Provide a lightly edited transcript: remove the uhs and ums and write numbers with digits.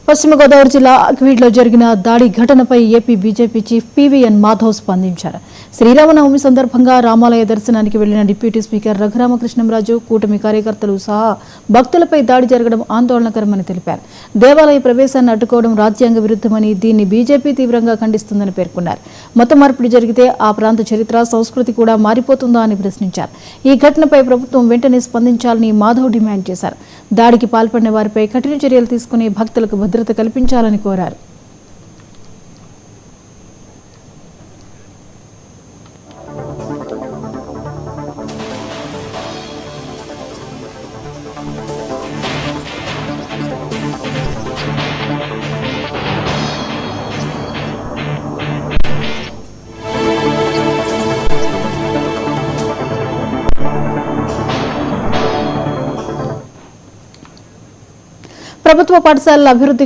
పశ్చిమ గోదావరి జిల్లా అక్వీడ్లో జరిగిన దాడి ఘటనపై AP BJP chief PVN Madhav స్పందించారు. శ్రీరామనవమి సందర్భంగా రామాలయ దర్శనానికి వెళ్లిన డిప్యూటీ స్పీకర్ రఘురామకృష్ణంరాజు, కూటమి కార్యకర్తలు సహా భక్తులపై దాడి జరగడం ఆందోళనకరమని తెలిపారు. దేవాలయ ప్రవేశాన్ని అడ్డుకోవడం రాజ్యాంగ విరుద్ధమని, దీన్ని బీజేపీ తీవ్రంగా ఖండిస్తుందని పేర్కొన్నారు. మత మార్పిడి జరిగితే ఆ ప్రాంత చరిత్ర, సంస్కృతి కూడా మారిపోతుందా అని ప్రశ్నించారు. ఈ ఘటనపై ప్రభుత్వం వెంటనే స్పందించాలని మాధవ్ డిమాండ్ చేశారు. దాడికి పాల్పడిన వారిపై కఠిన చర్యలు తీసుకుని భక్తులకు భద్రత కల్పించాలని కోరారు. ప్రభుత్వ పాఠశాలల అభివృద్ధి